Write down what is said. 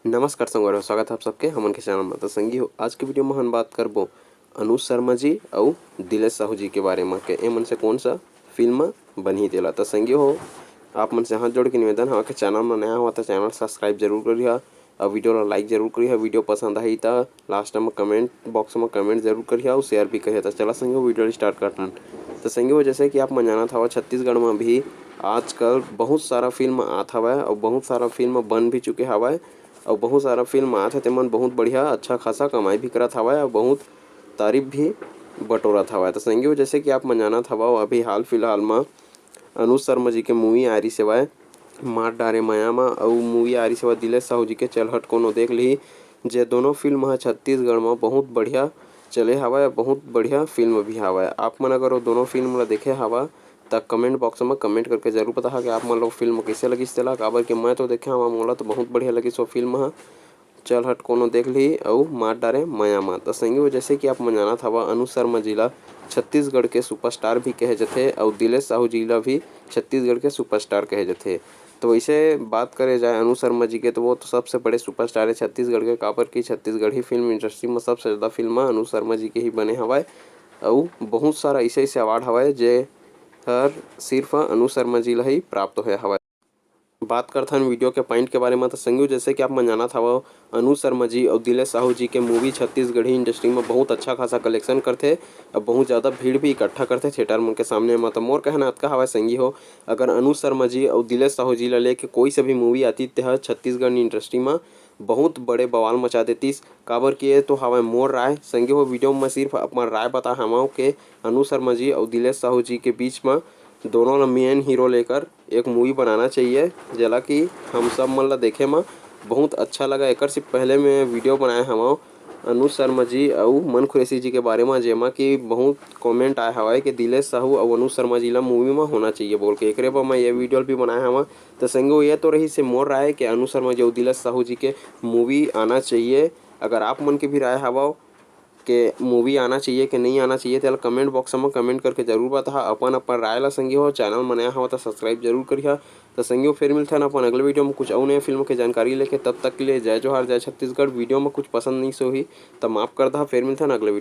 नमस्कार संगवारी हो, स्वागत है आप सबके हमन के चैनल में। तो संगी हो, आज के वीडियो में हम बात करबो अनुज शर्मा जी और दिलेश साहू जी के बारे में के ए मन से कौन सा फिल्म बनी तेला। तो संगी हो, आप मन से हाथ जोड़ के निवेदन है कि चैनल में नया हुआ तो चैनल सब्सक्राइब जरूर करिए और वीडियो ला लाइक जरूर करिए। वीडियो पसंद आई तो लास्ट में कमेंट बॉक्स में कमेंट जरूर करिए और शेयर भी करिए। तो चला संगी हो, वीडियो स्टार्ट करते हैं। तो संगी हो, जैसे कि आप मन जाना था छत्तीसगढ़ में भी आजकल बहुत सारा फिल्म आत हवय और बहुत सारा फिल्म बन भी चुके हवय और बहुत सारा फिल्म आत है तेमन बहुत बढ़िया अच्छा खासा कमाई भी करत हवय और बहुत तारीफ भी बटोरत हवय। तो संगी हो, जैसे कि आप मन जानत हवय अभी हाल फिलहाल में अनुज शर्मा जी के मूवी आ रही सेवाय मार डारे माया में और मूवी आ रही सेवा दिलेश साहू जी के चलहट कोनो देख ली। जे दोनों फिल्म है छत्तीसगढ़ में बहुत बढ़िया चले हवय, बहुत बढ़िया फिल्म भी हवय। आप मन अगर वो दोनों फिल्म ला देखे हवा तो कमेंट बॉक्स में कमेंट करके जरूर बता कि आप मन लोग फिल्म कैसे लगी तेला। काबर कि मैं तो देखे हवा, मोला तो बहुत बढ़िया लगी सो फिल्म है चल हट कोनो देख ली और मार डारे माया मा। तो संगी हो, जैसे कि आप मन जानत हवा अनुज शर्मा जिला छत्तीसगढ़ के सुपरस्टार भी कहे जाथे और दिलेश साहू जिला भी छत्तीसगढ़ के सुपरस्टार कहे जाथे। तो वैसे बात करे जाए अनुज शर्मा जी के तो वो तो सबसे बड़े सुपरस्टार है छत्तीसगढ़ के। काबर की छत्तीसगढ़ी फिल्म इंडस्ट्री में सबसे ज़्यादा फिल्म अनुज शर्मा जी के ही बने हवाए और बहुत सारा ऐसे अवार्ड हवाए जे हर सिर्फ अनुज शर्मा जी ला ही प्राप्त होए हवाए। बात करथन वीडियो के पॉइंट के बारे में। तो संगी, जैसे कि आप मन जानत हवो अनुज शर्मा जी और दिलेश साहू जी के मूवी छत्तीसगढ़ी इंडस्ट्री में बहुत अच्छा खासा कलेक्शन करथे और बहुत ज़्यादा भीड़ भी इकट्ठा करथे थिएटर मन के सामने में। तो मोर कहना अतका हवय संगी हो, अगर अनुज शर्मा जी और दिलेश साहू जी ला लेके कोई से भी मूवी आती तेह छत्तीसगढ़ इंडस्ट्री में बहुत बड़े बवाल मचा देतीस। काबर कि ये तो हवय मोर राय संगी हो। वीडियो में सिर्फ अपन राय बता हमाओ के अनुज शर्मा जी और दिलेश साहू जी के बीच में दोनों ला मेन हीरो लेकर एक मूवी बनाना चाहिए जला कि हम सब मन ला देखे में बहुत अच्छा लगा। एक से पहले मैं वीडियो बनाए हमाओ अनुज शर्मा जी और मन खुरेसी जी के बारे में, जेमा कि बहुत कमेंट आए हवाए कि दिलेश साहू और अनुज शर्मा जी ला मूवी में होना चाहिए बोल के। एक पर मैं ये वीडियो भी बनाया हवा। तो संगो ये तो रही से मोर राय कि अनुज शर्मा जी और दिलेश साहू जी के मूवी आना चाहिए। अगर आप मन के भी राय हवा के मूवी आना चाहिए कि नहीं आना चाहिए तो कमेंट बॉक्स में कमेंट करके जरूर बता अपन अपन राय ला। संगी हो, चैनल में नया हो तो सब्सक्राइब जरूर करिए। तो संगी हो, फिर मिलते हैं अपन अगले वीडियो में कुछ और नए फिल्म की जानकारी लेके। तब तक के लिए जय जोहार, जय छत्तीसगढ़। वीडियो में कुछ पसंद नहीं सो ही तो माफ कर दा, फिर मिलते हैं अगले वीडियो।